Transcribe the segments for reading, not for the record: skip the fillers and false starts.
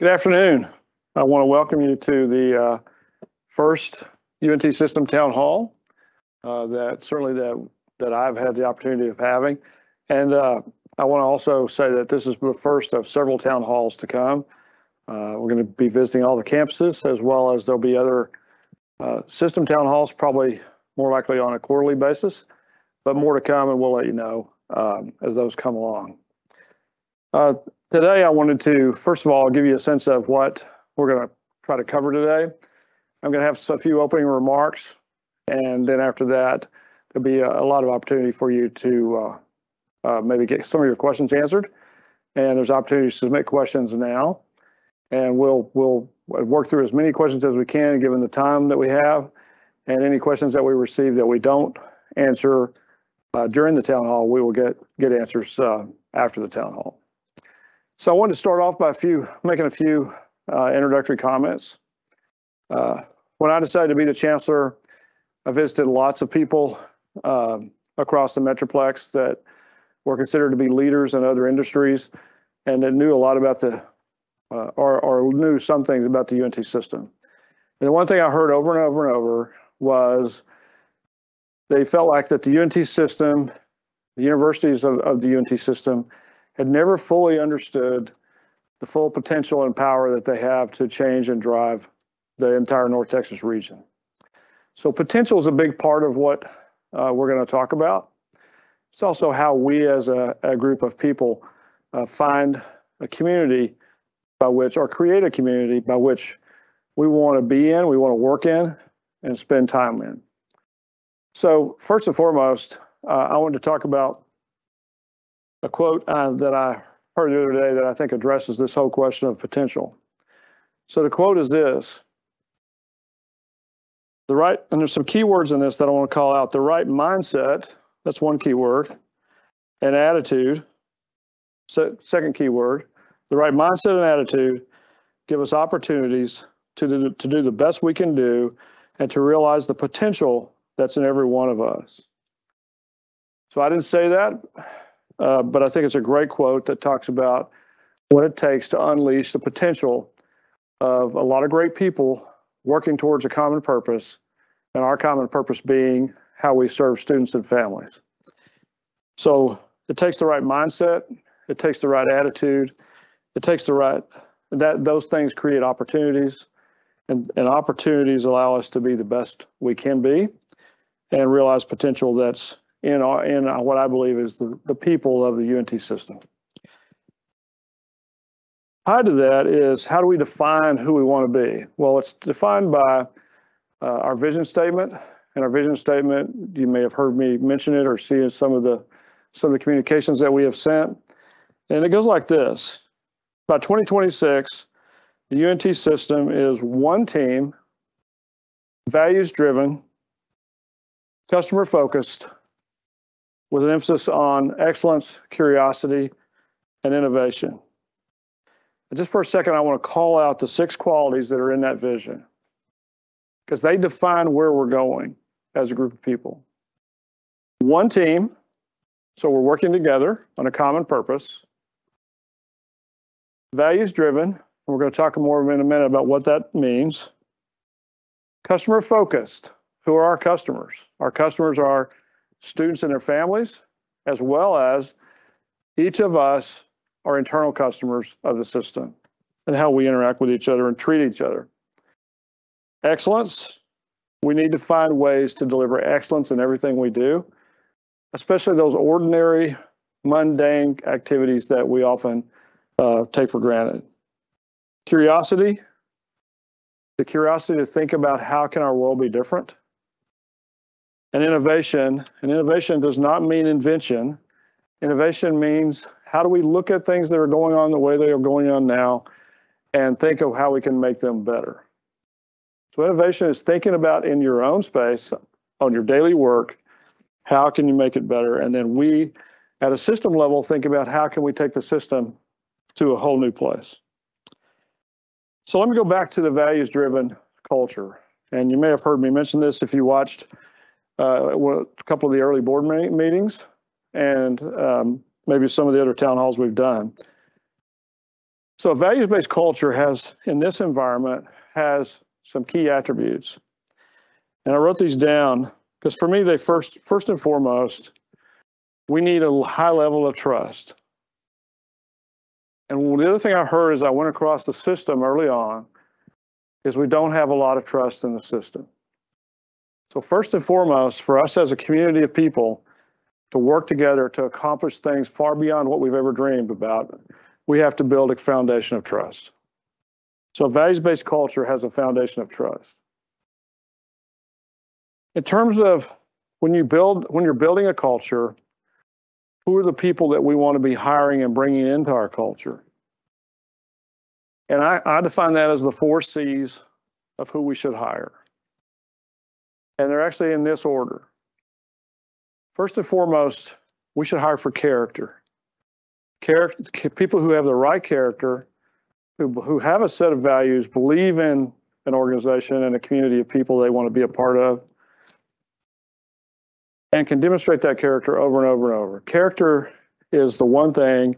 Good afternoon. I want to welcome you to the first UNT System Town Hall that I've had the opportunity of having. And I want to also say that this is the first of several town halls to come. We're going to be visiting all the campuses, as well as there'll be other system town halls, probably more likely on a quarterly basis, but more to come, and we'll let you know as those come along. Today, I wanted to, first of all, give you a sense of what we're going to try to cover today. I'm going to have a few opening remarks, and then after that, there'll be a lot of opportunity for you to maybe get some of your questions answered. And there's opportunities to submit questions now, and we'll work through as many questions as we can given the time that we have, and any questions that we receive that we don't answer during the town hall, we will get answers after the town hall. So I wanted to start off by making a few introductory comments. When I decided to be the chancellor, I visited lots of people across the Metroplex that were considered to be leaders in other industries and that knew a lot about or knew some things about the UNT system. And the one thing I heard over and over and over was they felt like that the UNT system, the universities of the UNT system, had never fully understood the full potential and power that they have to change and drive the entire North Texas region. So potential is a big part of what we're going to talk about. It's also how we as a group of people find a community by which, or create a community by which we want to be in, we want to work in, and spend time in. So first and foremost, I wanted to talk about a quote that I heard the other day that I think addresses this whole question of potential. So the quote is this: and there's some keywords in this that I want to call out. The right mindset, that's one keyword, and attitude, second keyword. The right mindset and attitude give us opportunities to do the best we can do and to realize the potential that's in every one of us. So I didn't say that, but I think it's a great quote that talks about what it takes to unleash the potential of a lot of great people working towards a common purpose, and our common purpose being how we serve students and families. So it takes the right mindset, it takes the right attitude, it takes those things create opportunities, and opportunities allow us to be the best we can be and realize potential that's in what I believe is the people of the UNT system. Tied to that is, how do we define who we want to be? Well, it's defined by our vision statement, and our vision statement, you may have heard me mention it or see in some of the communications that we have sent, and it goes like this: by 2026, the UNT system is one team, values-driven, customer-focused, with an emphasis on excellence, curiosity, and innovation. And just for a second, I want to call out the 6 qualities that are in that vision, because they define where we're going as a group of people. One team, so we're working together on a common purpose. Values-driven, and we're going to talk more in a minute about what that means. Customer-focused, who are our customers? Our customers are students and their families, as well as each of us are internal customers of the system and how we interact with each other and treat each other. Excellence, we need to find ways to deliver excellence in everything we do, especially those ordinary, mundane activities that we often take for granted. Curiosity, the curiosity to think about how can our world be different. And innovation does not mean invention. Innovation means, how do we look at things that are going on the way they are going on now and think of how we can make them better. So innovation is thinking about, in your own space, on your daily work, how can you make it better? And then we, at a system level, think about how can we take the system to a whole new place. So let me go back to the values-driven culture. And you may have heard me mention this if you watched a couple of the early board meetings and maybe some of the other town halls we've done. So a values-based culture has, in this environment, has some key attributes. And I wrote these down because for me, they first and foremost, we need a high level of trust. And the other thing I heard as I went across the system early on is we don't have a lot of trust in the system. So first and foremost, for us as a community of people to work together to accomplish things far beyond what we've ever dreamed about, we have to build a foundation of trust. So values-based culture has a foundation of trust. In terms of when you're building a culture, who are the people that we want to be hiring and bringing into our culture? And I define that as the 4 C's of who we should hire. And they're actually in this order. First and foremost, we should hire for character. People who have the right character, who have a set of values, believe in an organization and a community of people they want to be a part of, and can demonstrate that character over and over and over. Character is the one thing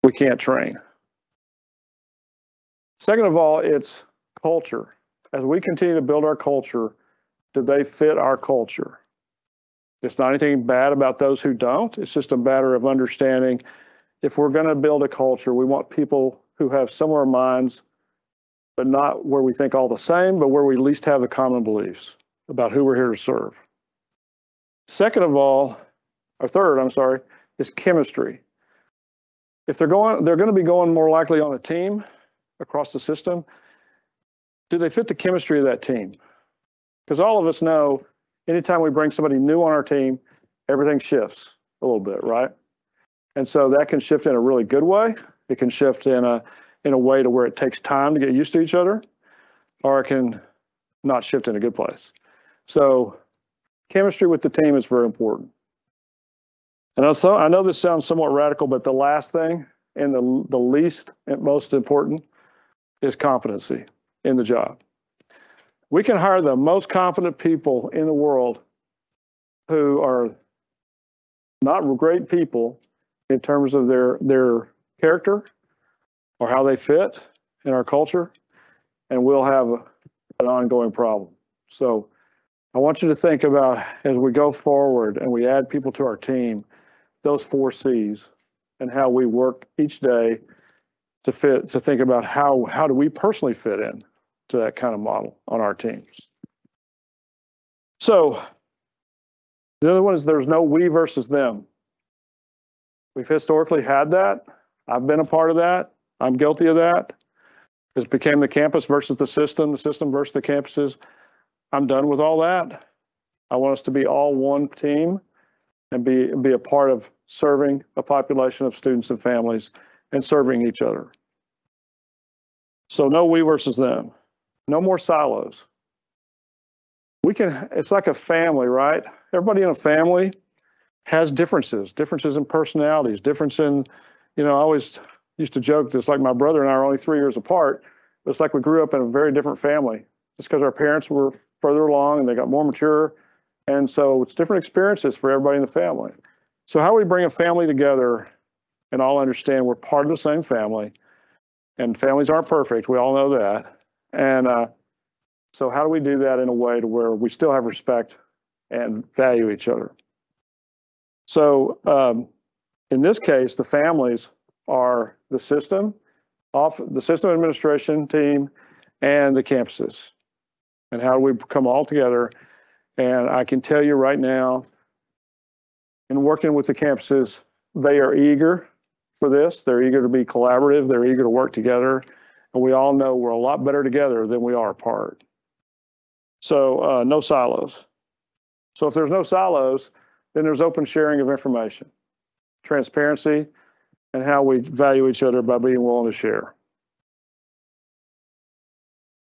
we can't train. Second of all, it's culture. As we continue to build our culture, do they fit our culture? It's not anything bad about those who don't. It's just a matter of understanding if we're going to build a culture, we want people who have similar minds, but not where we think all the same, but where we at least have the common beliefs about who we're here to serve. Third, is chemistry. If they're going to be going more likely on a team across the system, do they fit the chemistry of that team? Because all of us know, anytime we bring somebody new on our team, everything shifts a little bit, right? And so that can shift in a really good way. It can shift in a way to where it takes time to get used to each other, or it can not shift in a good place. So chemistry with the team is very important. And also, I know this sounds somewhat radical, but the last thing and the least and most important is competency in the job. We can hire the most competent people in the world who are not great people in terms of their character or how they fit in our culture, and we'll have an ongoing problem. So I want you to think about, as we go forward and we add people to our team, those 4 C's and how we work each day to think about how do we personally fit in to that kind of model on our teams. So the other one is there's no we versus them. We've historically had that. I've been a part of that. I'm guilty of that. It became the campus versus the system versus the campuses. I'm done with all that. I want us to be all one team and be a part of serving a population of students and families and serving each other. So no we versus them. No more silos. It's like a family, right? Everybody in a family has differences in personalities, I always used to joke, it's like my brother and I are only 3 years apart. It's like we grew up in a very different family just because our parents were further along and they got more mature. And so it's different experiences for everybody in the family. So how do we bring a family together and all understand we're part of the same family, and families aren't perfect. We all know that. And so how do we do that in a way to where we still have respect and value each other? So in this case, the families are the system administration team and the campuses. And how do we come all together? And I can tell you right now, in working with the campuses, they are eager for this. They're eager to be collaborative. They're eager to work together. And we all know we're a lot better together than we are apart. So no silos. So if there's no silos, then there's open sharing of information, transparency, and how we value each other by being willing to share.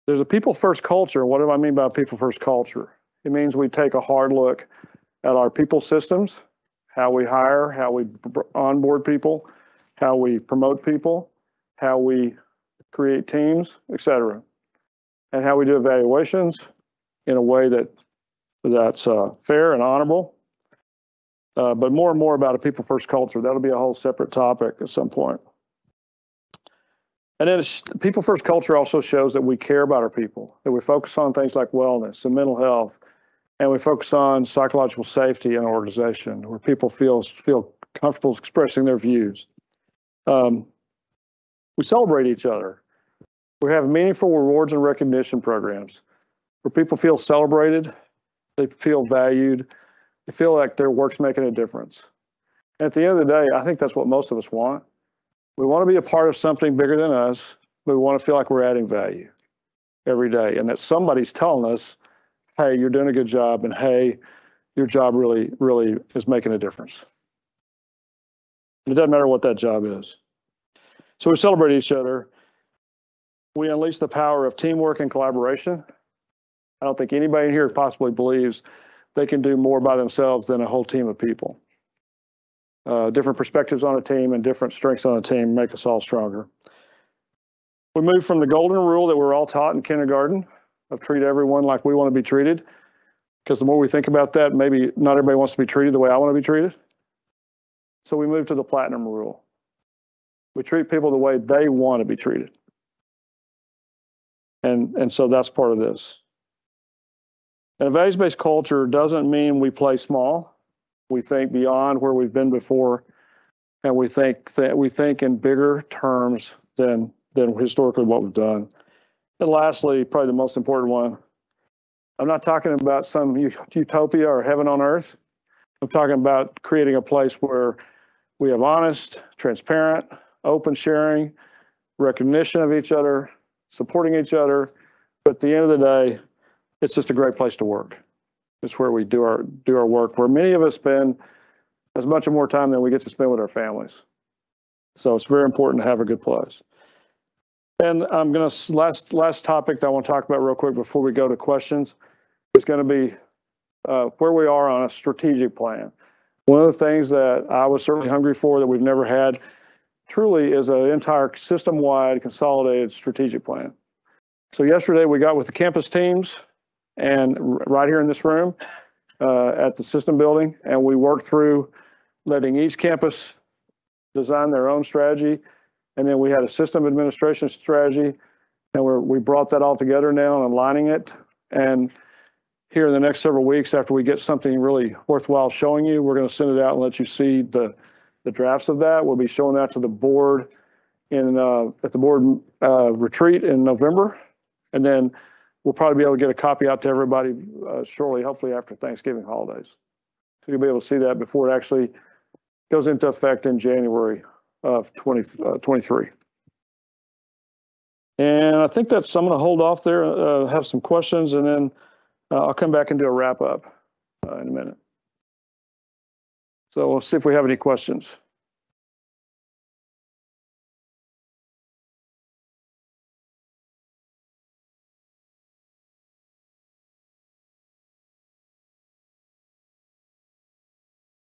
There's a people-first culture. What do I mean by people-first culture? It means we take a hard look at our people systems, how we hire, how we onboard people, how we promote people, how we create teams, etc., and how we do evaluations in a way that's fair and honorable. But more and more about a people-first culture. That'll be a whole separate topic at some point. And then people first culture also shows that we care about our people, that we focus on things like wellness and mental health, and we focus on psychological safety in an organization where people feel comfortable expressing their views. We celebrate each other. We have meaningful rewards and recognition programs where people feel celebrated, they feel valued, they feel like their work's making a difference. And at the end of the day, I think that's what most of us want. We want to be a part of something bigger than us, but we want to feel like we're adding value every day and that somebody's telling us, hey, you're doing a good job, and hey, your job really, really is making a difference. It doesn't matter what that job is. So we celebrate each other. We unleash the power of teamwork and collaboration. I don't think anybody in here possibly believes they can do more by themselves than a whole team of people. Different perspectives on a team and different strengths on a team make us all stronger. We move from the golden rule that we're all taught in kindergarten of treat everyone like we want to be treated, because the more we think about that, maybe not everybody wants to be treated the way I want to be treated. So we move to the platinum rule. We treat people the way they want to be treated. And so that's part of this. And a values-based culture doesn't mean we play small. We think beyond where we've been before, and we think in bigger terms than historically what we've done. And lastly, probably the most important one, I'm not talking about some utopia or heaven on earth. I'm talking about creating a place where we have honest, transparent, open sharing, recognition of each other, supporting each other. But at the end of the day, it's just a great place to work. It's where we do our work, where many of us spend as much or more time than we get to spend with our families. So it's very important to have a good place. And I'm going to, last topic that I want to talk about real quick before we go to questions is going to be where we are on a strategic plan. One of the things that I was certainly hungry for that we've never had truly is an entire system-wide consolidated strategic plan. So yesterday we got with the campus teams and right here in this room at the system building, and we worked through letting each campus design their own strategy. And then we had a system administration strategy, and we brought that all together now and aligning it. And here in the next several weeks, after we get something really worthwhile showing you, we're going to send it out and let you see the drafts of that. We'll be showing that to the board at the board retreat in November. And then we'll probably be able to get a copy out to everybody shortly, hopefully after Thanksgiving holidays. So you'll be able to see that before it actually goes into effect in January of 2023. And I think I'm going to hold off there, have some questions, and then I'll come back and do a wrap up in a minute. So we'll see if we have any questions.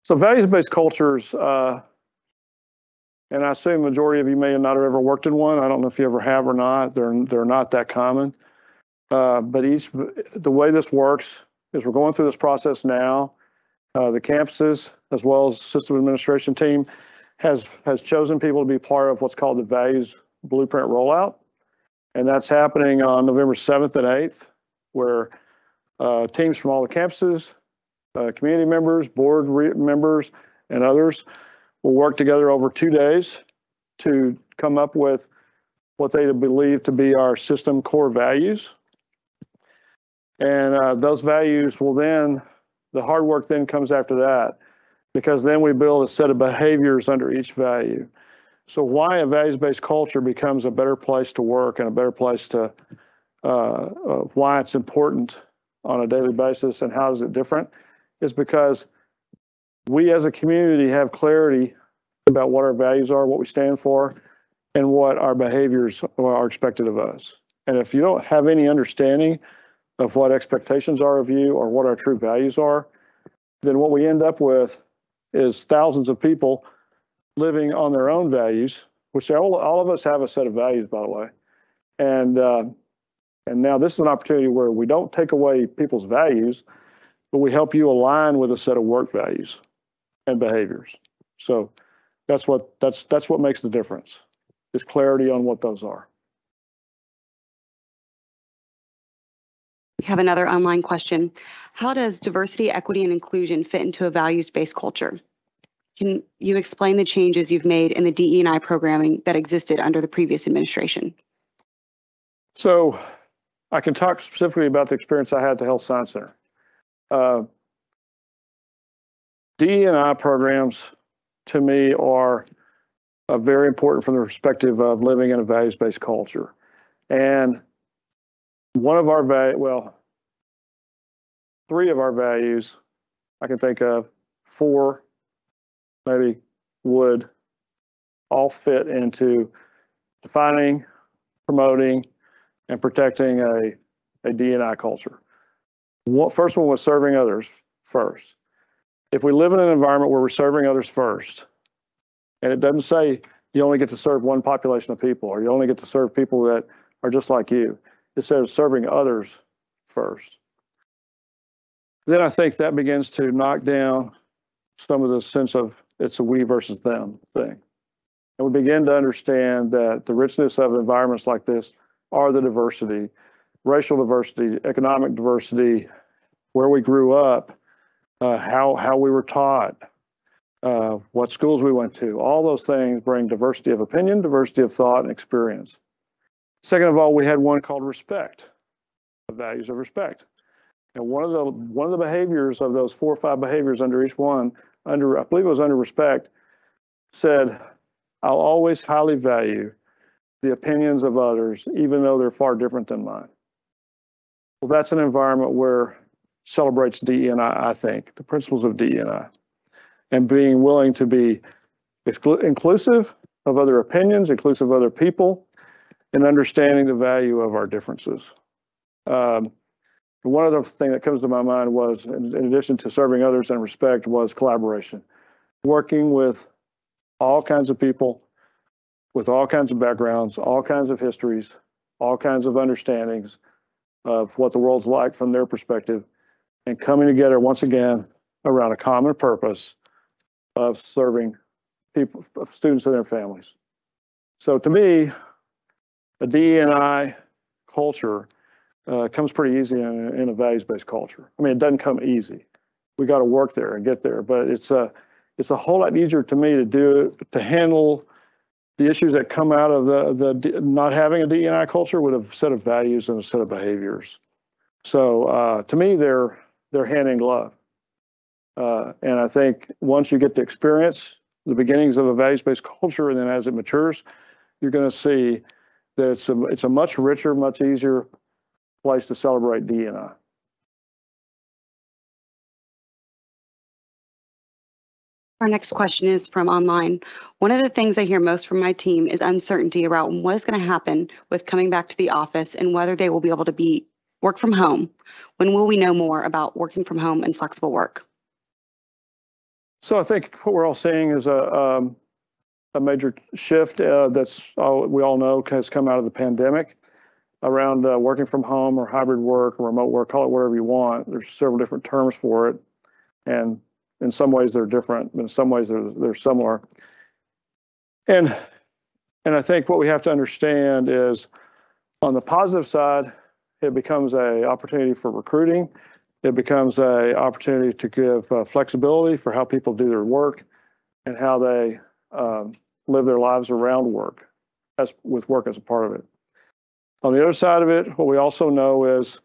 So values-based cultures, and I assume the majority of you may not have ever worked in one. I don't know if you ever have or not. They're not that common. But the way this works is we're going through this process now. The campuses, as well as the system administration team, has chosen people to be part of what's called the Values Blueprint Rollout. And that's happening on November 7th and 8th, where teams from all the campuses, community members, board members, and others will work together over 2 days to come up with what they believe to be our system core values. And those values will then, the hard work then comes after that, because then we build a set of behaviors under each value. So why a values-based culture becomes a better place to work and a better place to, why it's important on a daily basis and how is it different, is because we as a community have clarity about what our values are, what we stand for, and what our behaviors are expected of us. And if you don't have any understanding of what expectations are of you or what our true values are, then what we end up with is thousands of people living on their own values, which all of us have a set of values, by the way. And now this is an opportunity where we don't take away people's values, but we help you align with a set of work values and behaviors. So that's what makes the difference. is clarity on what those are. We have another online question. How does diversity, equity, and inclusion fit into a values-based culture? Can you explain the changes you've made in the DE&I programming that existed under the previous administration? So I can talk specifically about the experience I had at the Health Science Center. DE&I programs, to me, are very important from the perspective of living in a values-based culture. And one of our three of our values, I can think of, four maybe would all fit into defining, promoting, and protecting a D&I culture. First one was serving others first. If we live in an environment where we're serving others first, and it doesn't say you only get to serve one population of people, or you only get to serve people that are just like you, it says serving others first. Then I think that begins to knock down some of the sense of it's a we versus them thing. And we begin to understand that the richness of environments like this are the diversity, racial diversity, economic diversity, where we grew up, how we were taught, what schools we went to. All those things bring diversity of opinion, diversity of thought, and experience. Second of all, we had one called respect, the values of respect. And one of the behaviors of those 4 or 5 behaviors under each one, I believe it was under respect, said, I'll always highly value the opinions of others, even though they're far different than mine. Well, that's an environment where celebrates DE&I, I think, the principles of DE&I, and being willing to be inclusive of other opinions, inclusive of other people, and understanding the value of our differences. One other thing that comes to my mind was, in addition to serving others and respect, was collaboration. Working with all kinds of people, with all kinds of backgrounds, all kinds of histories, all kinds of understandings of what the world's like from their perspective, and coming together once again around a common purpose of serving people, students and their families. So to me, a DE&I culture comes pretty easy in a values-based culture. I mean, it doesn't come easy. We got to work there and get there, but it's a whole lot easier to me to handle the issues that come out of the not having a DE&I culture with a set of values and a set of behaviors. So to me, they're hand in glove. And I think once you get to experience the beginnings of a values-based culture, and then as it matures, you're going to see that it's a much richer, much easier place to celebrate DE&I. Our next question is from online. One of the things I hear most from my team is uncertainty about what is going to happen with coming back to the office and whether they will be able to work from home. When will we know more about working from home and flexible work? So I think what we're all seeing is a major shift that's we all know has come out of the pandemic around working from home or hybrid work or remote work, call it whatever you want. There's several different terms for it. And in some ways they're different, but in some ways they're similar. And I think what we have to understand is on the positive side, it becomes an opportunity for recruiting. It becomes an opportunity to give flexibility for how people do their work and how they live their lives around work, with work as a part of it. On the other side of it, what we also know is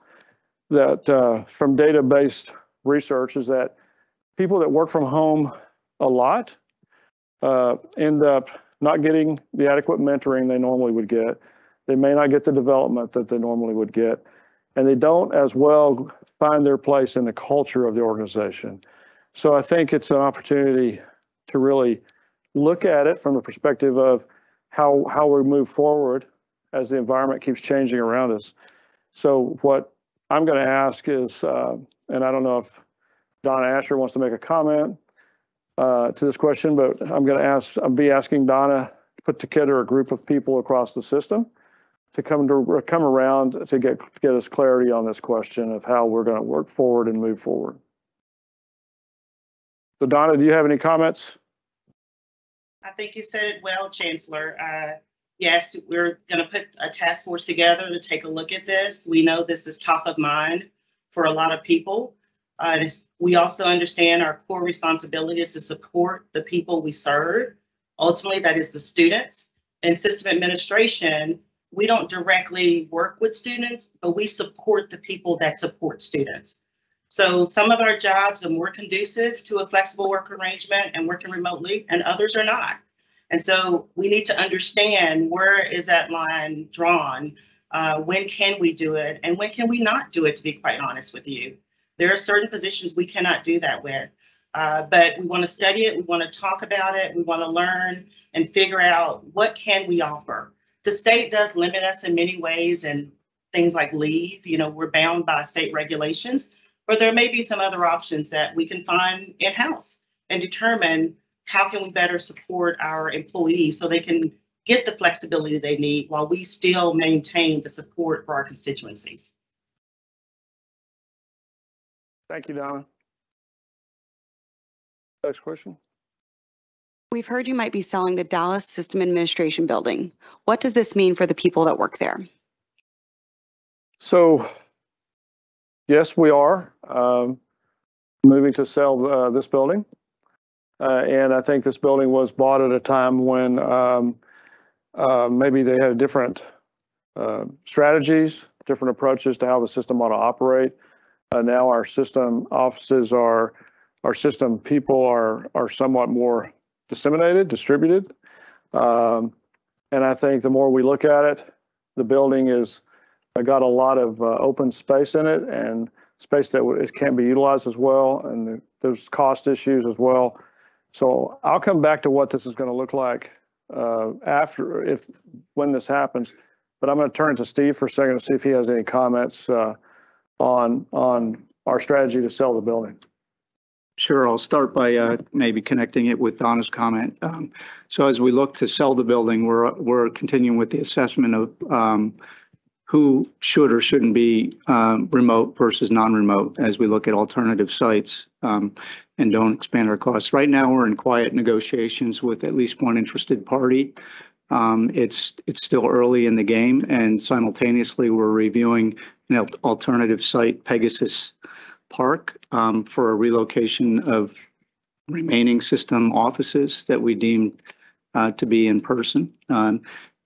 that from data-based research is that people that work from home a lot end up not getting the adequate mentoring they normally would get. They may not get the development that they normally would get, and they don't as well find their place in the culture of the organization. So I think it's an opportunity to really look at it from the perspective of how we move forward as the environment keeps changing around us. So what I'm going to ask is, and I don't know if Donna Asher wants to make a comment to this question, but I'll be asking Donna to put together a group of people across the system to come around to get us clarity on this question of how we're going to work forward and move forward. So Donna, do you have any comments? I think you said it well, Chancellor. yes, we're going to put a task force together to take a look at this. We know this is top of mind for a lot of people. We also understand our core responsibility is to support the people we serve. Ultimately, that is the students. In system administration, we don't directly work with students, but we support the people that support students. So some of our jobs are more conducive to a flexible work arrangement and working remotely, and others are not. And so we need to understand, where is that line drawn? When can we do it? And when can we not do it, to be quite honest with you? There are certain positions we cannot do that with. But we want to study it, we want to talk about it, we want to learn and figure out what can we offer. The state does limit us in many ways, and things like leave, we're bound by state regulations, but there may be some other options that we can find in-house and determine how can we better support our employees so they can get the flexibility they need while we still maintain the support for our constituencies. Thank you, Donna. Next question. We've heard you might be selling the Dallas System Administration building. What does this mean for the people that work there? So, yes, we are moving to sell this building. And I think this building was bought at a time when maybe they had different strategies, different approaches to how the system ought to operate. Now our system offices our system people are somewhat more disseminated, distributed. And I think the more we look at it, the building is got a lot of open space in it and space that it can't be utilized as well. And there's cost issues as well. So I'll come back to what this is going to look like when this happens. But I'm going to turn to Steve for a second to see if he has any comments on our strategy to sell the building. Sure. I'll start by maybe connecting it with Donna's comment. So as we look to sell the building, we're continuing with the assessment of who should or shouldn't be remote versus non-remote as we look at alternative sites and don't expand our costs. Right now, we're in quiet negotiations with at least one interested party. It's still early in the game, and simultaneously, we're reviewing an alternative site, Pegasus Park, for a relocation of remaining system offices that we deem to be in person.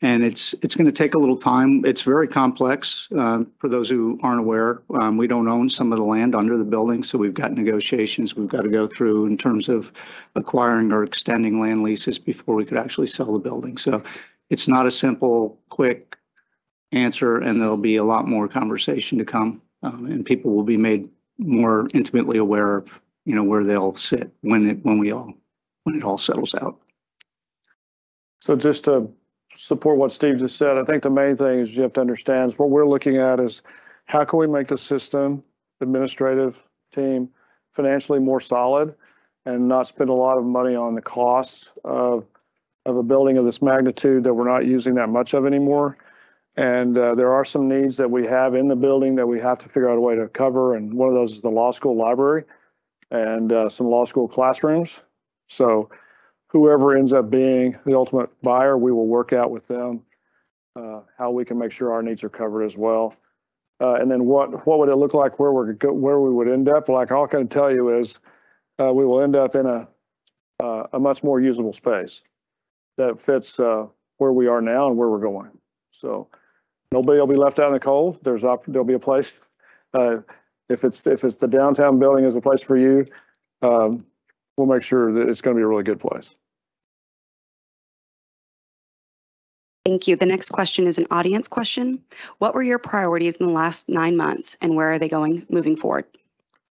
And it's going to take a little time. It's very complex. For those who aren't aware, we don't own some of the land under the building, so we've got negotiations we've got to go through in terms of acquiring or extending land leases before we could actually sell the building. So it's not a simple, quick answer, and there'll be a lot more conversation to come, and people will be made more intimately aware of, where they'll sit when it all settles out. So just to support what Steve just said, I think the main thing is you have to understand is what we're looking at is how can we make the system, administrative team, financially more solid and not spend a lot of money on the costs of a building of this magnitude that we're not using that much of anymore. And there are some needs that we have in the building that we have to figure out a way to cover. And one of those is the law school library and some law school classrooms. So whoever ends up being the ultimate buyer, we will work out with them how we can make sure our needs are covered as well. And then what would it look like where we would end up? Like all I can tell you is we will end up in a much more usable space that fits where we are now and where we're going. So nobody will be left out in the cold. There'll be a place. If it's the downtown building is a place for you, we'll make sure that it's going to be a really good place. Thank you. The next question is an audience question. What were your priorities in the last 9 months and where are they going moving forward?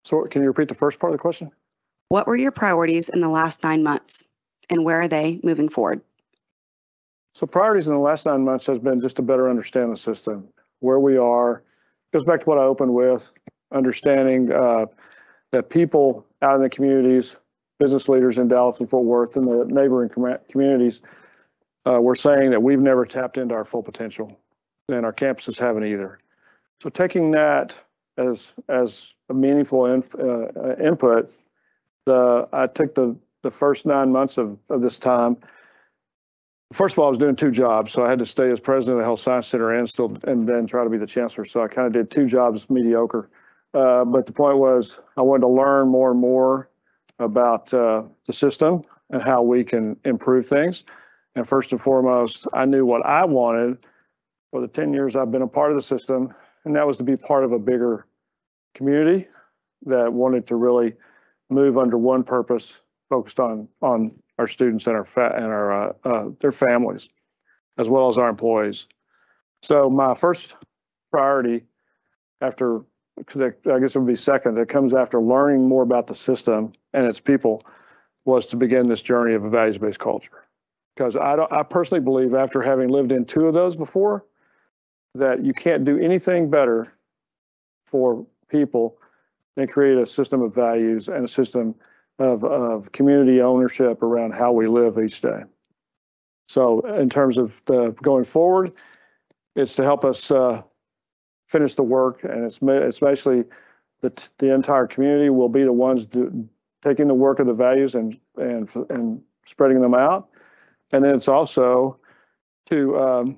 So can you repeat the first part of the question? What were your priorities in the last 9 months and where are they moving forward? So priorities in the last 9 months has been just to better understand the system, where we are. Goes back to what I opened with, understanding that people out in the communities, business leaders in Dallas and Fort Worth and the neighboring communities, we're saying that we've never tapped into our full potential and our campuses haven't either. So taking that as a meaningful input, I took the first 9 months of this time first of all, I was doing two jobs. So I had to stay as president of the Health Science Center and then try to be the chancellor. So I kind of did two jobs mediocre. But the point was I wanted to learn more and more about the system and how we can improve things. And first and foremost, I knew what I wanted for the 10 years I've been a part of the system, and that was to be part of a bigger community that wanted to really move under one purpose, focused on our students and their families, as well as our employees. So my first priority after, I guess it would be second, it comes after learning more about the system and its people, was to begin this journey of a values-based culture. Because I personally believe, after having lived in two of those before, that you can't do anything better for people than create a system of values and a system of community ownership around how we live each day. So in terms of going forward, it's to help us finish the work, and it's basically the entire community will be the ones taking the work of the values and spreading them out. And then it's also to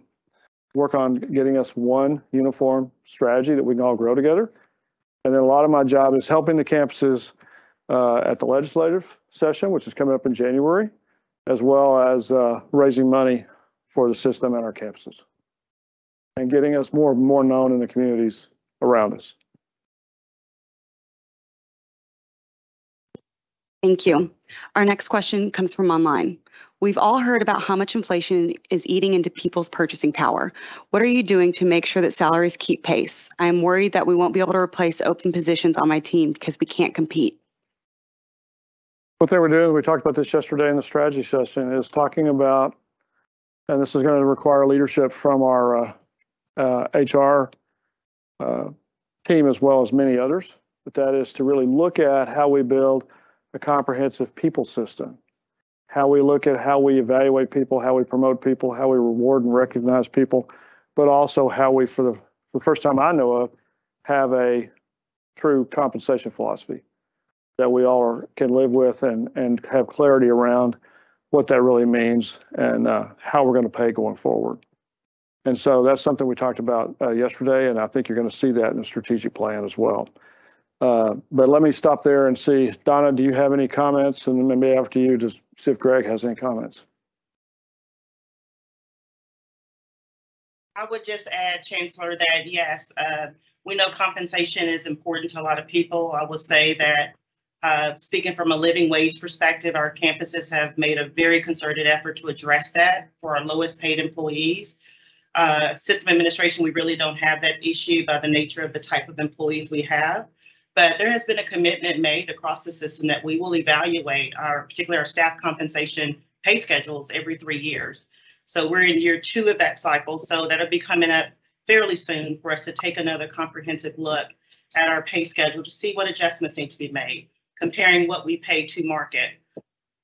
work on getting us one uniform strategy that we can all grow together. And then a lot of my job is helping the campuses at the legislative session, which is coming up in January, as well as raising money for the system and our campuses, and getting us more known in the communities around us. Thank you. Our next question comes from online. We've all heard about how much inflation is eating into people's purchasing power. What are you doing to make sure that salaries keep pace? I am worried that we won't be able to replace open positions on my team because we can't compete. What they were doing, we talked about this yesterday in the strategy session, is talking about, and this is going to require leadership from our HR team as well as many others, but that is to really look at how we build a comprehensive people system, how we look at how we evaluate people, how we promote people, how we reward and recognize people, but also how we, for the first time I know of, have a true compensation philosophy that we all can live with and have clarity around what that really means and how we're going to pay going forward. And so that's something we talked about yesterday, and I think you're going to see that in the strategic plan as well. But let me stop there and see, Donna, do you have any comments? And then maybe after you, just see if Greg has any comments. I would just add, Chancellor, that yes, we know compensation is important to a lot of people. I will say that speaking from a living wage perspective, our campuses have made a very concerted effort to address that for our lowest paid employees. System administration, we really don't have that issue by the nature of the type of employees we have. But there has been a commitment made across the system that we will evaluate particularly our staff compensation pay schedules every 3 years. So we're in year 2 of that cycle. So that'll be coming up fairly soon for us to take another comprehensive look at our pay schedule to see what adjustments need to be made, comparing what we pay to market.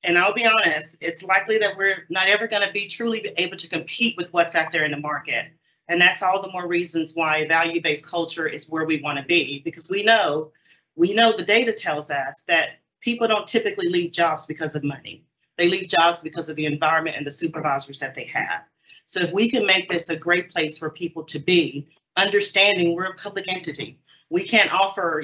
And I'll be honest, it's likely that we're not ever going to be truly able to compete with what's out there in the market. And that's all the more reasons why value-based culture is where we want to be, because we know the data tells us that people don't typically leave jobs because of money. They leave jobs because of the environment and the supervisors that they have. So if we can make this a great place for people to be, understanding we're a public entity, we can't offer,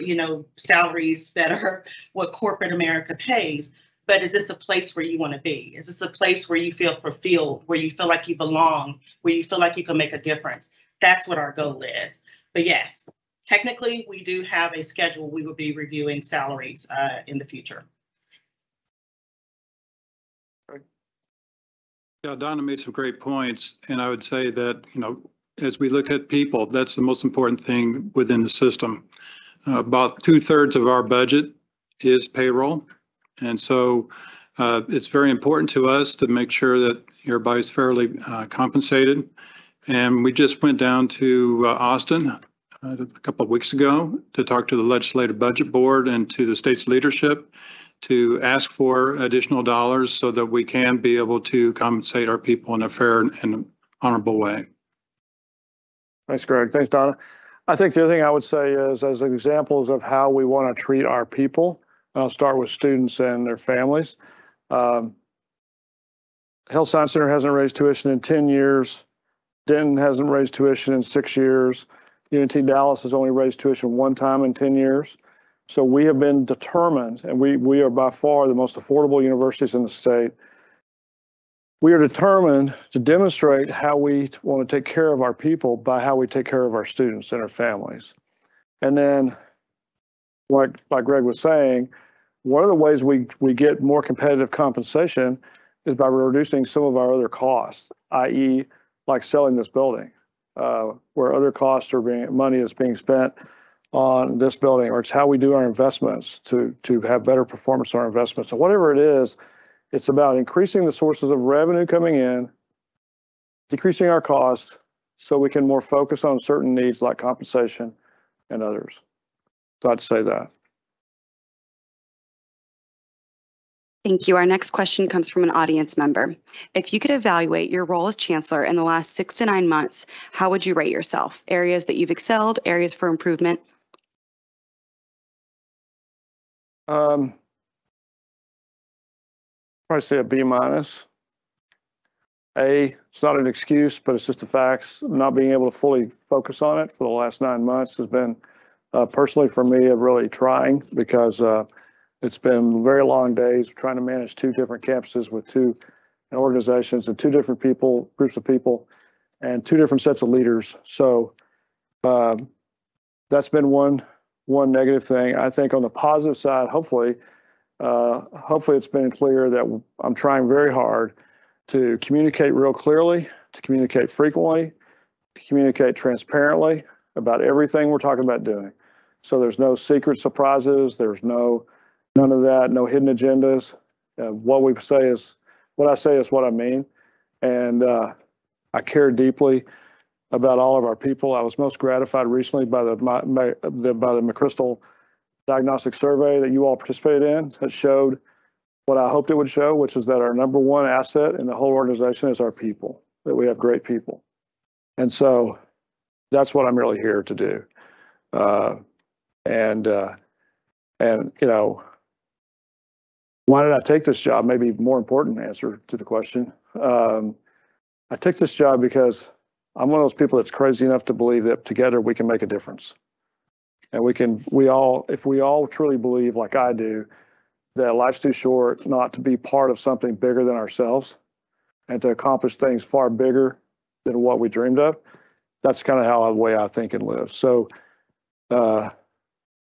salaries that are what corporate America pays. But is this a place where you want to be? Is this a place where you feel fulfilled, where you feel like you belong, where you feel like you can make a difference? That's what our goal is. But yes, technically, we do have a schedule. We will be reviewing salaries in the future. Yeah, Donna made some great points. And I would say that, as we look at people, that's the most important thing within the system. About 2/3 of our budget is payroll. And so it's very important to us to make sure that everybody's fairly compensated. And we just went down to Austin a couple of weeks ago to talk to the Legislative Budget Board and to the state's leadership to ask for additional dollars so that we can be able to compensate our people in a fair and honorable way. Thanks, Greg. Thanks, Donna. I think the other thing I would say is, as examples of how we want to treat our people, I'll start with students and their families. Health Science Center hasn't raised tuition in 10 years. Denton hasn't raised tuition in 6 years. UNT Dallas has only raised tuition one time in 10 years. So we have been determined, and we are by far the most affordable universities in the state. We are determined to demonstrate how we want to take care of our people by how we take care of our students and our families. And then, like Greg was saying, one of the ways we get more competitive compensation is by reducing some of our other costs, i.e., like selling this building, where other costs are money is being spent on this building, or it's how we do our investments to have better performance on our investments. So whatever it is, it's about increasing the sources of revenue coming in, decreasing our costs, so we can more focus on certain needs like compensation and others. So I'd say that. Thank you. Our next question comes from an audience member. If you could evaluate your role as chancellor in the last 6 to 9 months, how would you rate yourself? Areas that you've excelled, areas for improvement? Probably say a B minus. It's not an excuse, but it's just the facts. Not being able to fully focus on it for the last 9 months has been, personally for me, of really trying, because it's been very long days trying to manage 2 different campuses with 2 organizations and 2 different groups of people, and 2 different sets of leaders. So that's been one negative thing. I think on the positive side, hopefully it's been clear that I'm trying very hard to communicate real clearly, to communicate frequently, to communicate transparently about everything we're talking about doing. So there's no secret surprises. There's none of that, no hidden agendas. What I say is what I mean. And I care deeply about all of our people. I was most gratified recently by the McChrystal diagnostic survey that you all participated in. That showed what I hoped it would show, which is that our number one asset in the whole organization is our people, that we have great people. And so that's what I'm really here to do. And you know, why did I take this job? Maybe more important answer to the question. I took this job because I'm one of those people that's crazy enough to believe that together we can make a difference. And if we all truly believe, like I do, that life's too short not to be part of something bigger than ourselves and to accomplish things far bigger than what we dreamed of, that's kind of the way I think and live. So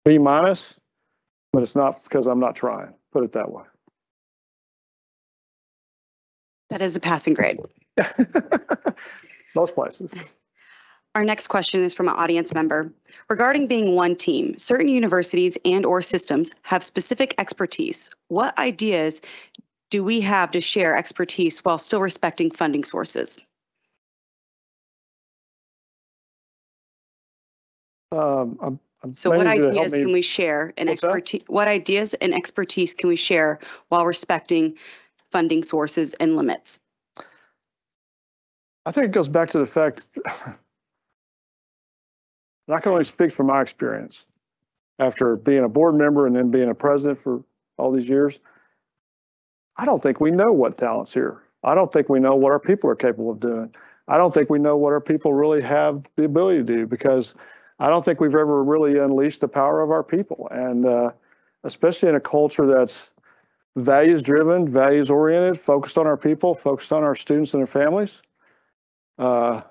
B minus, but it's not because I'm not trying, put it that way. That is a passing grade. Most places. Our next question is from an audience member. Regarding being one team, certain universities and/or systems have specific expertise. What ideas do we have to share expertise while still respecting funding sources? So what ideas can we share and expertise? What ideas and expertise can we share while respecting funding sources and limits? I think it goes back to the fact, and I can only speak from my experience after being a board member and then being a president for all these years. I don't think we know what talent's here. I don't think we know what our people are capable of doing. I don't think we know what our people really have the ability to do, because I don't think we've ever really unleashed the power of our people. And especially in a culture that's values driven, values oriented, focused on our people, focused on our students and their families. I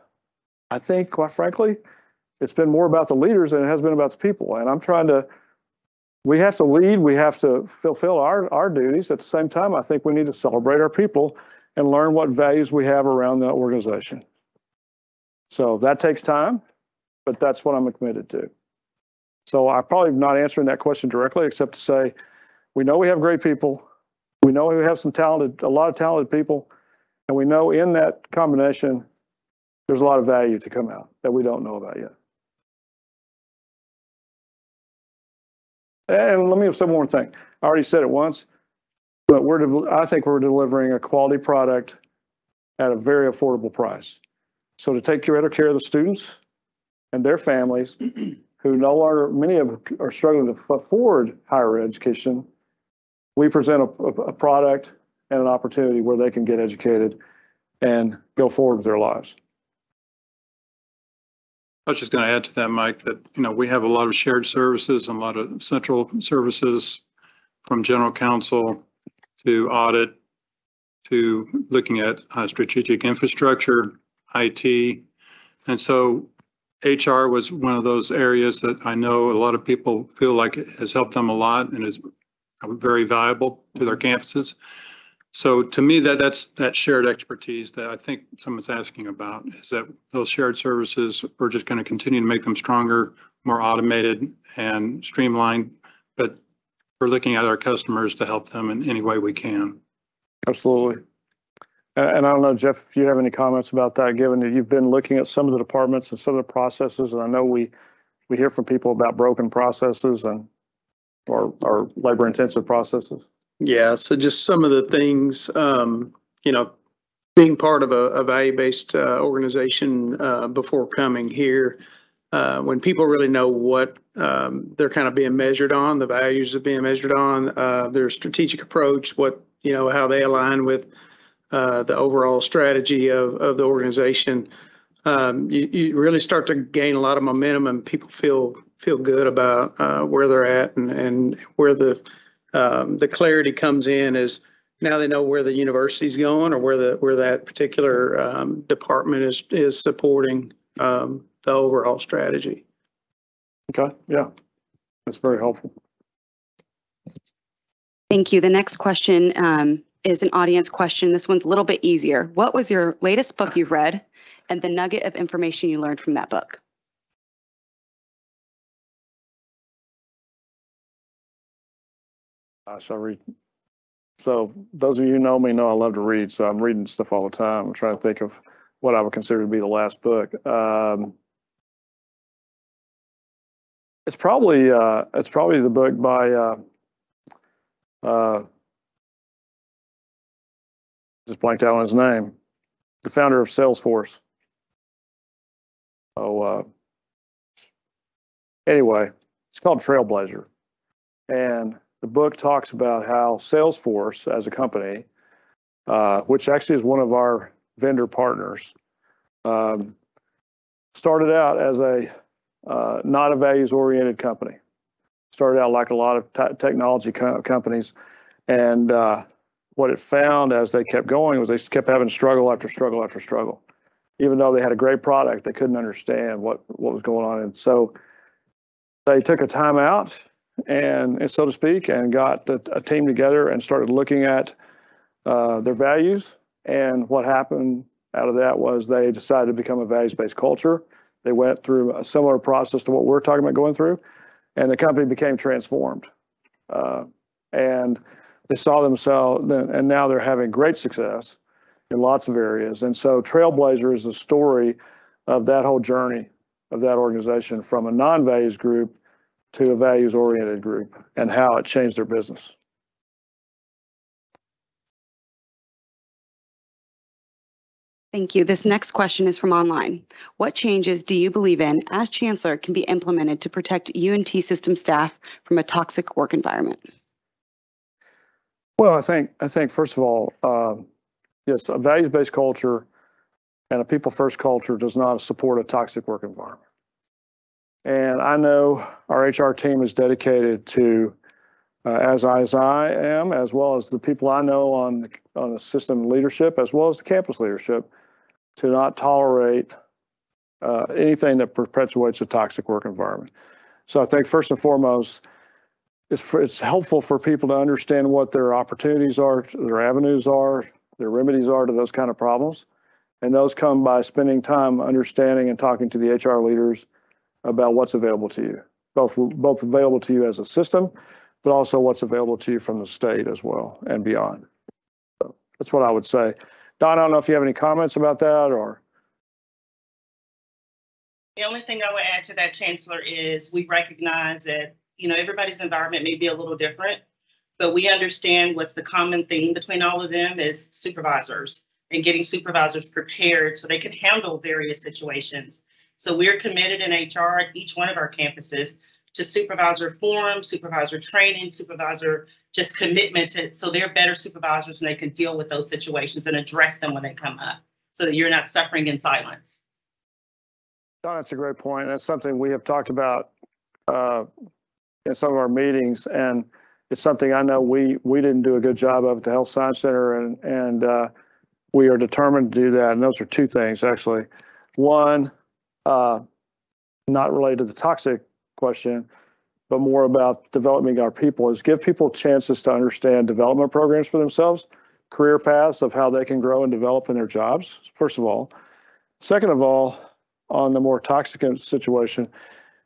think, quite frankly, it's been more about the leaders than it has been about the people. And we have to lead, we have to fulfill our duties. At the same time, I think we need to celebrate our people and learn what values we have around the organization. So that takes time, but that's what I'm committed to. So I'm probably not answering that question directly, except to say, we know we have great people. We know we have a lot of talented people. And we know in that combination, there's a lot of value to come out that we don't know about yet. And let me say one more thing. I already said it once, but I think we're delivering a quality product at a very affordable price. So to take better care of the students and their families, who no longer, many of them are struggling to afford higher education, we present a product and an opportunity where they can get educated and go forward with their lives. I was just going to add to that, Mike, that, we have a lot of shared services and a lot of central services, from general counsel to audit to looking at strategic infrastructure, IT. And so HR was one of those areas that I know a lot of people feel like it has helped them a lot and is very valuable to their campuses. So to me, that's that shared expertise that I think someone's asking about, is that those shared services, we're just going to continue to make them stronger, more automated and streamlined, but we're looking at our customers to help them in any way we can. Absolutely. And I don't know, Jeff, if you have any comments about that, given that you've been looking at some of the departments and some of the processes, and I know we hear from people about broken processes and or labor intensive processes. Yeah, so just some of the things, being part of a value-based organization before coming here, when people really know what they're kind of being measured on, the values are being measured on, their strategic approach, how they align with the overall strategy of the organization, you really start to gain a lot of momentum, and people feel good about where they're at, and where the clarity comes in is now they know where the university's going, or where that particular department is supporting the overall strategy. Okay, yeah, that's very helpful. Thank you. The next question is an audience question. This one's a little bit easier. What was your latest book you've read and the nugget of information you learned from that book? So those of you who know me know I love to read, so I'm reading stuff all the time. I'm trying to think of what I would consider to be the last book. It's probably the book by just blanked out on his name, the founder of Salesforce. Anyway, it's called Trailblazer, and the book talks about how Salesforce as a company, which actually is one of our vendor partners, started out as a not a values-oriented company. Started out like a lot of technology companies, and what it found as they kept going was they kept having struggle after struggle after struggle. Even though they had a great product, they couldn't understand what was going on, and so they took a time out, and so to speak, and got a team together and started looking at their values. And what happened out of that was they decided to become a values-based culture. They went through a similar process to what we're talking about going through, and the company became transformed. And they saw themselves, and now they're having great success in lots of areas. And so Trailblazer is the story of that whole journey of that organization from a non-values group to a values-oriented group, and how it changed their business. Thank you. This next question is from online. What changes do you believe in as chancellor can be implemented to protect UNT system staff from a toxic work environment? Well, I think first of all, yes, a values-based culture and a people-first culture does not support a toxic work environment. And I know our HR team is dedicated to, as I am, as well as the people I know on the system leadership, as well as the campus leadership, to not tolerate anything that perpetuates a toxic work environment. So I think first and foremost, it's helpful for people to understand what their opportunities are, their avenues are, their remedies are to those kind of problems. And those come by spending time understanding and talking to the HR leaders about what's available to you, both available to you as a system, but also what's available to you from the state as well and beyond. So that's what I would say. Don, I don't know if you have any comments about that, or. The only thing I would add to that, Chancellor, is we recognize that, everybody's environment may be a little different, but we understand what's the common theme between all of them is supervisors, and getting supervisors prepared so they can handle various situations. So we're committed in HR at each one of our campuses to supervisor forum, supervisor training, supervisor just commitment to, so they're better supervisors and they can deal with those situations and address them when they come up so that you're not suffering in silence. Don, that's a great point. That's something we have talked about in some of our meetings, and it's something I know we didn't do a good job of at the Health Science Center, and we are determined to do that. And those are two things, actually. One, not related to the toxic question, but more about developing our people, is give people chances to understand development programs for themselves, career paths of how they can grow and develop in their jobs, first of all. Second of all, on the more toxic situation,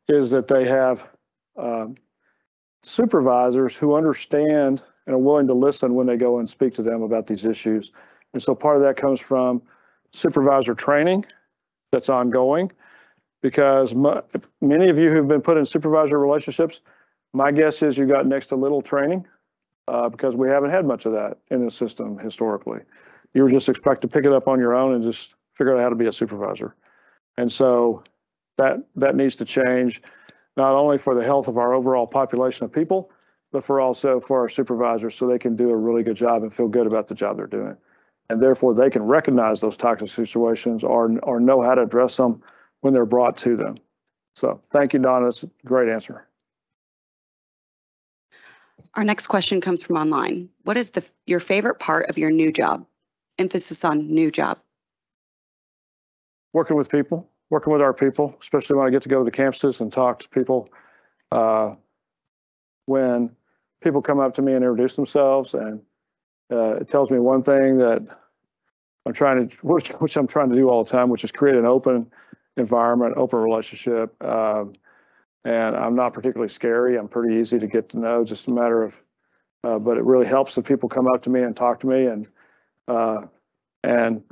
is that they have supervisors who understand and are willing to listen when they go and speak to them about these issues. And so part of that comes from supervisor training that's ongoing, because many of you who've been put in supervisor relationships, my guess is you got next to little training because we haven't had much of that in the system historically. You were just expected to pick it up on your own and just figure out how to be a supervisor. And so that needs to change, not only for the health of our overall population of people, but for our supervisors, so they can do a really good job and feel good about the job they're doing. And therefore they can recognize those toxic situations or know how to address them when they're brought to them. So thank you, Donna. That's a great answer. Our next question comes from online. What is your favorite part of your new job? Emphasis on new job. Working with people, working with our people, especially when I get to go to the campuses and talk to people. When people come up to me and introduce themselves, and it tells me one thing that I'm trying to, which I'm trying to do all the time, which is create an open environment, open relationship. And I'm not particularly scary. I'm pretty easy to get to know, just a matter of, but it really helps if people come up to me and talk to me. And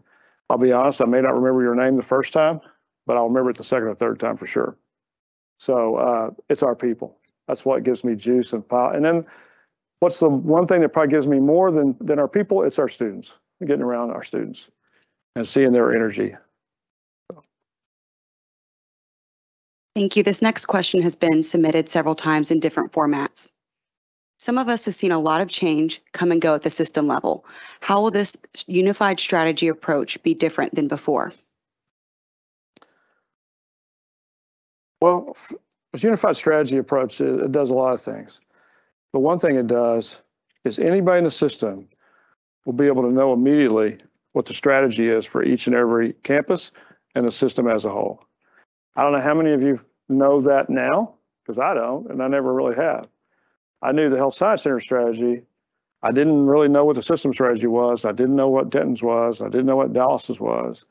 I'll be honest, I may not remember your name the first time, but I'll remember it the second or third time for sure. So it's our people. That's what gives me juice and power. And then what's the one thing that probably gives me more than our people? It's our students, getting around our students and seeing their energy. Thank you. This next question has been submitted several times in different formats. Some of us have seen a lot of change come and go at the system level. How will this unified strategy approach be different than before? Well, this unified strategy approach, it does a lot of things. But one thing it does is anybody in the system will be able to know immediately what the strategy is for each and every campus and the system as a whole. I don't know how many of you know that now, because I don't, and I never really have. I knew the Health Science Center strategy. I didn't really know what the system strategy was. I didn't know what Denton's was. I didn't know what Dallas's was.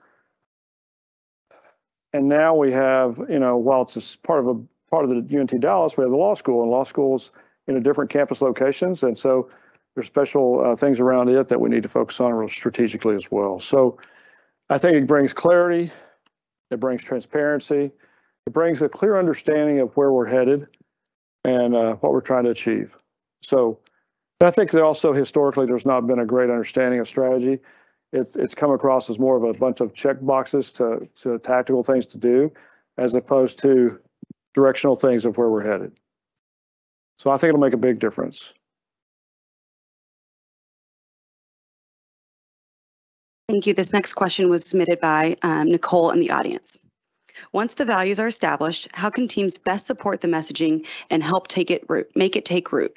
And now we have, while it's part of the UNT Dallas, we have the law school, and law schools in a different campus locations. And so there's special things around it that we need to focus on real strategically as well. So I think it brings clarity. It brings transparency. It brings a clear understanding of where we're headed and what we're trying to achieve. So I think that also historically there's not been a great understanding of strategy. It's come across as more of a bunch of check boxes to tactical things to do, as opposed to directional things of where we're headed. So I think it'll make a big difference. Thank you. This next question was submitted by Nicole in the audience. Once the values are established, how can teams best support the messaging and help make it take root?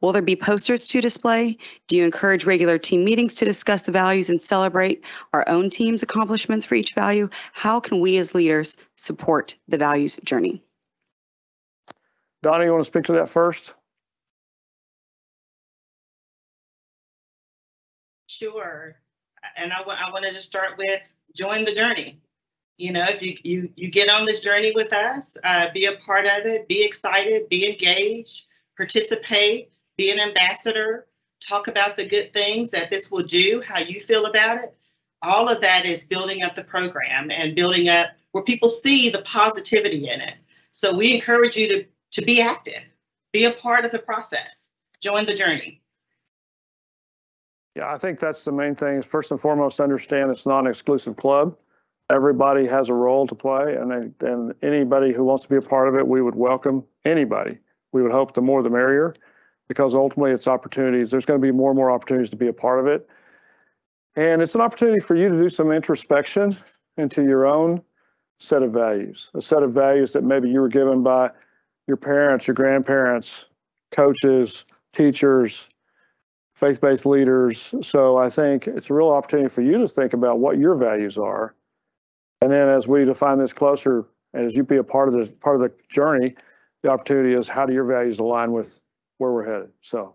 Will there be posters to display? Do you encourage regular team meetings to discuss the values and celebrate our own team's accomplishments for each value? How can we as leaders support the values journey? Donna, you want to speak to that first? Sure. And I want to just start with join the journey. If you get on this journey with us, be a part of it, be excited, be engaged, participate, be an ambassador, talk about the good things that this will do, how you feel about it. All of that is building up the program and building up where people see the positivity in it. So we encourage you to be active, be a part of the process, join the journey. Yeah, I think that's the main thing is first and foremost, understand it's not an exclusive club. Everybody has a role to play, and anybody who wants to be a part of it, we would welcome anybody. We would hope the more the merrier, because ultimately it's opportunities. There's going to be more and more opportunities to be a part of it. And it's an opportunity for you to do some introspection into your own set of values, a set of values that maybe you were given by your parents, your grandparents, coaches, teachers, faith-based leaders. So I think it's a real opportunity for you to think about what your values are. And then as we define this closer, and as you be a part of the journey, the opportunity is how do your values align with where we're headed. So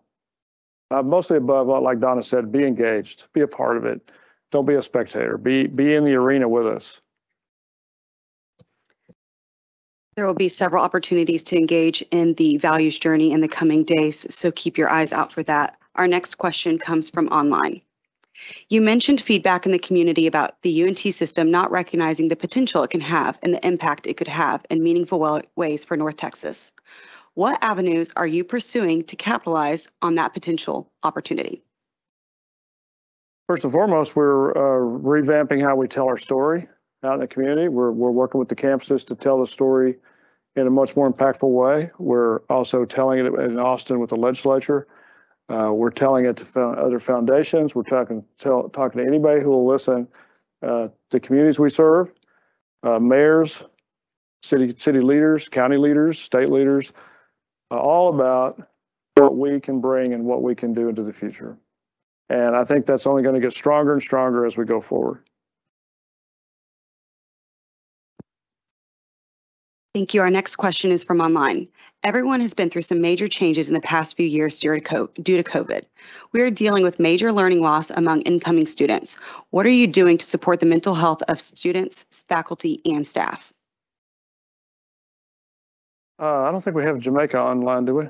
mostly above, like Donna said, be engaged, be a part of it. Don't be a spectator, be in the arena with us. There will be several opportunities to engage in the values journey in the coming days, so keep your eyes out for that. Our next question comes from online. You mentioned feedback in the community about the UNT system not recognizing the potential it can have and the impact it could have in meaningful ways for North Texas. What avenues are you pursuing to capitalize on that potential opportunity? First and foremost, we're revamping how we tell our story out in the community. We're working with the campuses to tell the story in a much more impactful way. We're also telling it in Austin with the legislature. We're telling it to other foundations. We're talking to anybody who will listen. The communities we serve, mayors, city leaders, county leaders, state leaders, all about what we can bring and what we can do into the future. And I think that's only going to get stronger and stronger as we go forward. Thank you. Our next question is from online. Everyone has been through some major changes in the past few years due to COVID. We are dealing with major learning loss among incoming students. What are you doing to support the mental health of students, faculty, and staff? I don't think we have Jamaica online, do we?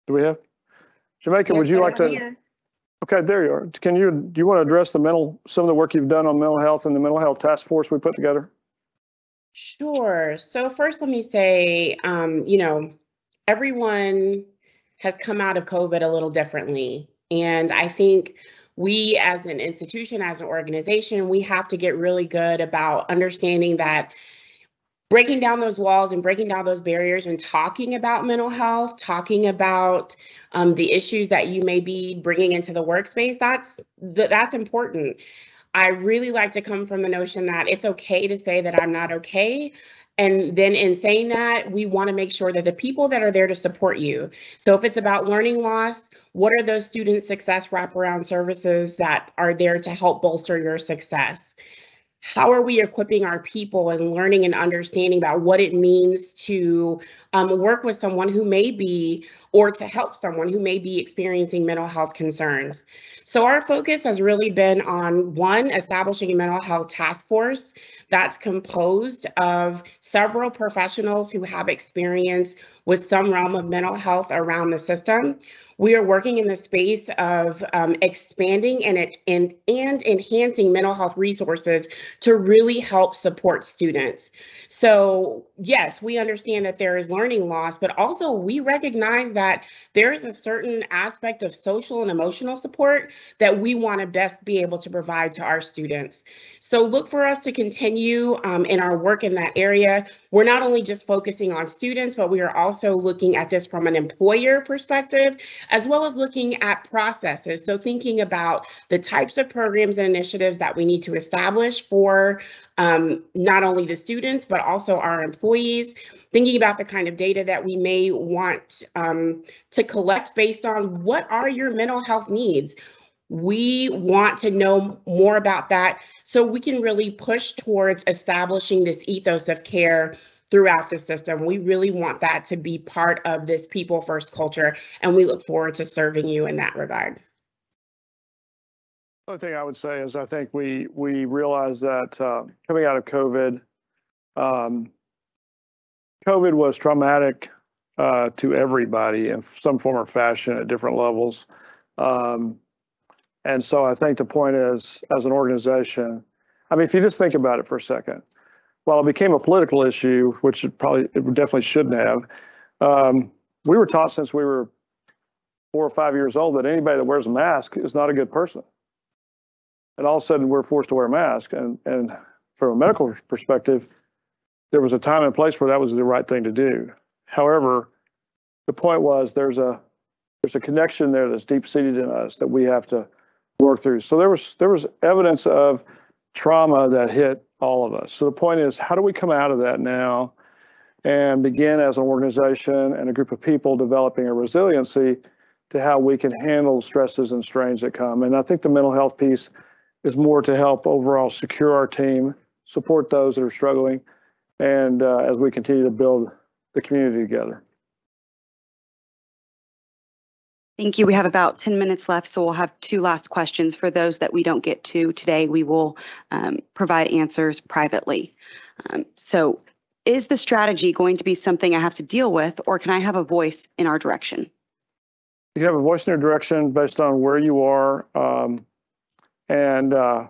Do we have? Jamaica, Yes, would you I like am to? here. Okay, there you are. Do you want to address some of the work you've done on mental health and the mental health task force we put together? Sure. So first, let me say, everyone has come out of COVID a little differently. And I think we as an institution, as an organization, we have to get really good about understanding that breaking down those walls and breaking down those barriers and talking about mental health, talking about the issues that you may be bringing into the workspace, that's important. I really like to come from the notion that it's okay to say that I'm not okay. And then in saying that, we want to make sure that the people that are there to support you. So if it's about learning loss, what are those student success wraparound services that are there to help bolster your success? How are we equipping our people and learning and understanding about what it means to work with someone who may be, or to help someone who may be experiencing mental health concerns? So our focus has really been on, one, establishing a mental health task force that's composed of several professionals who have experience with some realm of mental health around the system. We are working in the space of expanding and enhancing mental health resources to really help support students. So yes, we understand that there is learning loss, but also we recognize that there is a certain aspect of social and emotional support that we want to best be able to provide to our students. So look for us to continue in our work in that area. We're not only just focusing on students, but we are also looking at this from an employer perspective, as well as looking at processes. So thinking about the types of programs and initiatives that we need to establish for not only the students, but also our employees, thinking about the kind of data that we may want to collect based on what are your mental health needs. We want to know more about that so we can really push towards establishing this ethos of care throughout the system. We really want that to be part of this people first culture, and we look forward to serving you in that regard. The other thing I would say is I think we realize that coming out of COVID, COVID was traumatic to everybody in some form or fashion at different levels. And so I think the point is, as an organization, I mean, if you just think about it for a second, while it became a political issue, which it definitely shouldn't have, we were taught since we were 4 or 5 years old that anybody that wears a mask is not a good person. And all of a sudden we're forced to wear a mask. And from a medical perspective, there was a time and place where that was the right thing to do. However, the point was there's a connection there that's deep seated in us that we have to work through. So there was evidence of trauma that hit all of us. So the point is, how do we come out of that now and begin as an organization and a group of people developing a resiliency to how we can handle stresses and strains that come? And I think the mental health piece is more to help overall secure our team, support those that are struggling, and as we continue to build the community together. Thank you. We have about 10 minutes left, so we'll have two last questions. For those that we don't get to today, we will provide answers privately. So is the strategy going to be something I have to deal with, or can I have a voice in our direction? You have a voice in your direction based on where you are, and the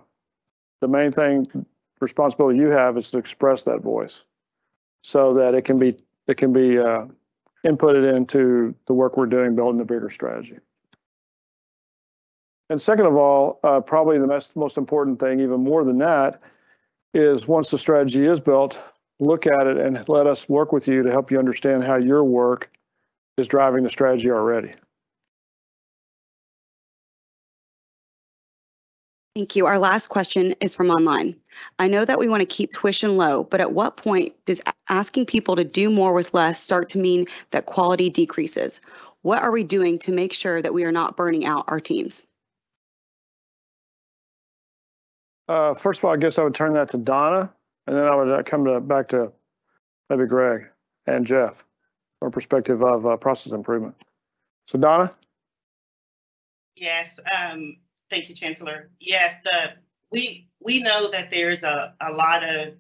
main responsibility you have is to express that voice so that it can be inputted into the work we're doing, building the bigger strategy. And second of all, probably the most important thing, even more than that, is once the strategy is built, look at it and let us work with you to help you understand how your work is driving the strategy already. Thank you. Our last question is from online. I know that we want to keep tuition low, but at what point does asking people to do more with less start to mean that quality decreases? What are we doing to make sure that we are not burning out our teams? First of all, I guess I would turn that to Donna, and then I would come back to maybe Greg and Jeff from a perspective of process improvement. So Donna? Yes. Thank you, Chancellor. Yes, we know that there's a lot of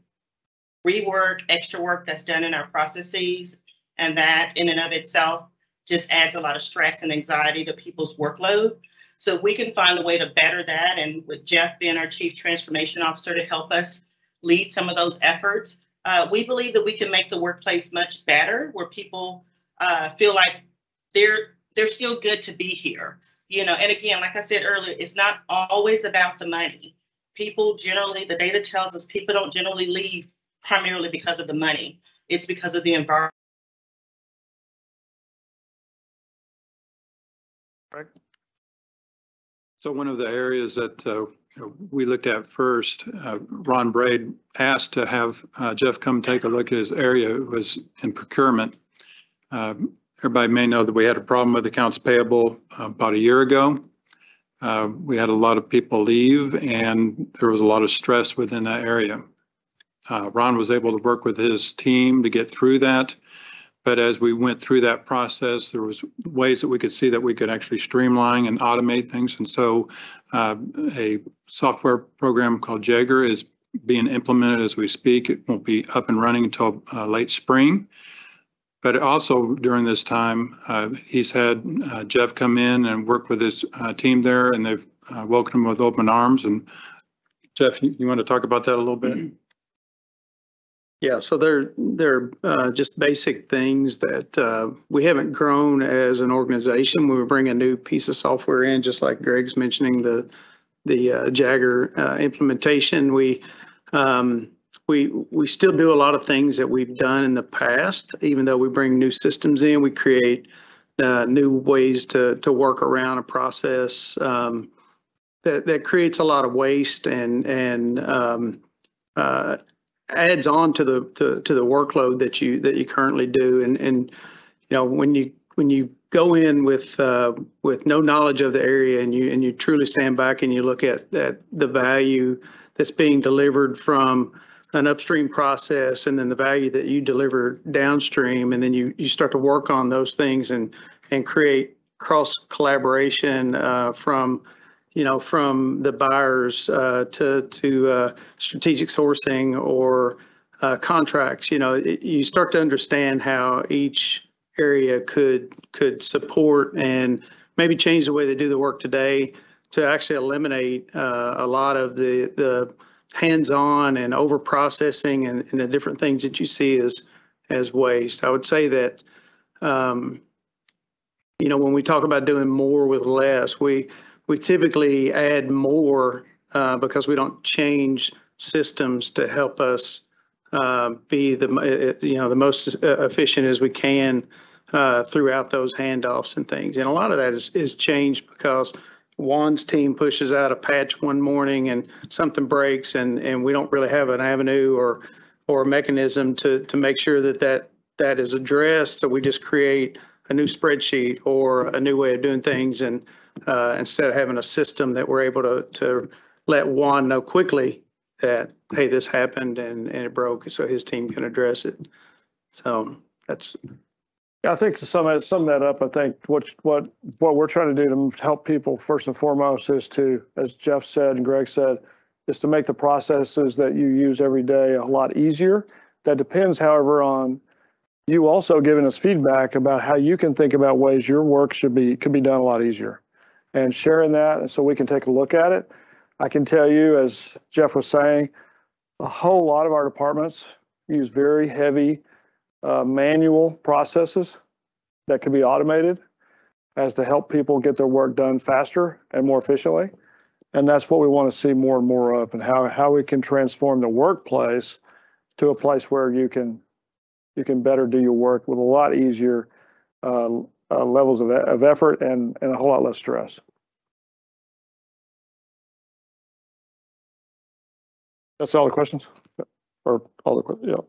rework, extra work that's done in our processes, and that in and of itself just adds a lot of stress and anxiety to people's workload. So if we can find a way to better that, and with Jeff being our Chief Transformation Officer to help us lead some of those efforts, we believe that we can make the workplace much better, where people feel like they're still good to be here. You know, and again, like I said earlier, it's not always about the money. People generally, the data tells us people don't generally leave primarily because of the money. It's because of the environment. Right. So one of the areas that we looked at first, Ron Braid asked to have Jeff come take a look at his area. It was in procurement. Everybody may know that we had a problem with accounts payable about a year ago. We had a lot of people leave, and there was a lot of stress within that area. Ron was able to work with his team to get through that. But as we went through that process, there was ways that we could see that we could actually streamline and automate things. And so a software program called Jagger is being implemented as we speak. It won't be up and running until late spring. But also during this time, he's had Jeff come in and work with his team there, and they've welcomed him with open arms. And Jeff, you want to talk about that a little bit? Yeah, so they're just basic things that we haven't grown as an organization. When we bring a new piece of software in, just like Greg's mentioning the Jagger implementation, we still do a lot of things that we've done in the past. Even though we bring new systems in, we create new ways to work around a process that creates a lot of waste and adds on to the workload that you currently do. And you know, when you go in with no knowledge of the area and you truly stand back and you look at the value that's being delivered from an upstream process, and then the value that you deliver downstream, and then you start to work on those things and create cross collaboration from the buyers to strategic sourcing or contracts. You know, you start to understand how each area could support and maybe change the way they do the work today to actually eliminate a lot of the hands-on and over processing and the different things that you see as waste. I would say that when we talk about doing more with less, we typically add more because we don't change systems to help us be the most efficient as we can throughout those handoffs and things. And a lot of that is changed because Juan's team pushes out a patch one morning and something breaks and we don't really have an avenue or a mechanism to make sure that is addressed. So we just create a new spreadsheet or a new way of doing things. And instead of having a system that we're able to let Juan know quickly that, hey, this happened and it broke, so his team can address it. So that's. I think to sum that up, I think what we're trying to do to help people first and foremost is to, as Jeff said and Greg said, is to make the processes that you use every day a lot easier. That depends, however, on you also giving us feedback about how you can think about ways your work could be done a lot easier, and sharing that, and so we can take a look at it. I can tell you, as Jeff was saying, a whole lot of our departments use very heavy manual processes that can be automated as to help people get their work done faster and more efficiently. And that's what we want to see more and more of, and how we can transform the workplace to a place where you can better do your work with a lot easier levels of effort and a whole lot less stress. That's all the questions? Or all the questions? Yeah.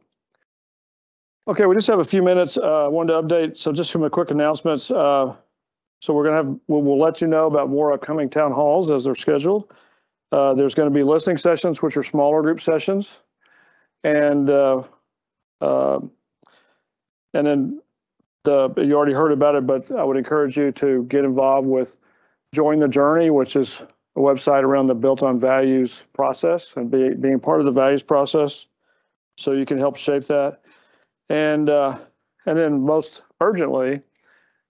Okay, we just have a few minutes. I wanted to update. So just some quick announcements. So we'll let you know about more upcoming town halls as they're scheduled. There's going to be listening sessions, which are smaller group sessions. And then you already heard about it, but I would encourage you to get involved with Join the Journey, which is a website around the Built on Values process and being part of the values process, so you can help shape that. And then most urgently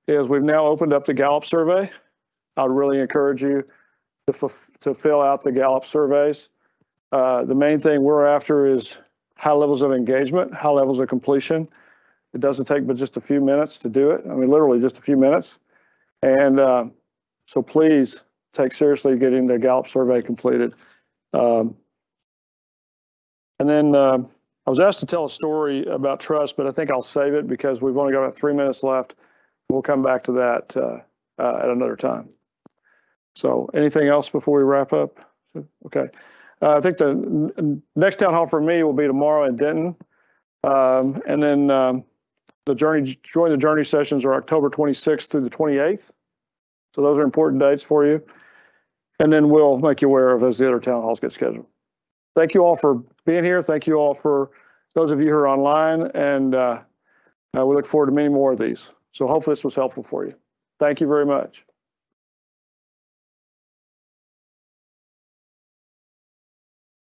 is we've now opened up the Gallup survey. I would really encourage you to fill out the Gallup surveys. The main thing we're after is high levels of engagement, high levels of completion. It doesn't take but just a few minutes to do it. I mean, literally just a few minutes. And so please take seriously getting the Gallup survey completed. And then I was asked to tell a story about trust, but I think I'll save it because we've only got about 3 minutes left. We'll come back to that at another time. So anything else before we wrap up? Okay. I think the next town hall for me will be tomorrow in Denton. And then the Join the Journey sessions are October 26th through the 28th. So those are important dates for you. And then we'll make you aware of as the other town halls get scheduled. Thank you all for being here. Thank you all for those of you who are online. And we look forward to many more of these. So hopefully this was helpful for you. Thank you very much.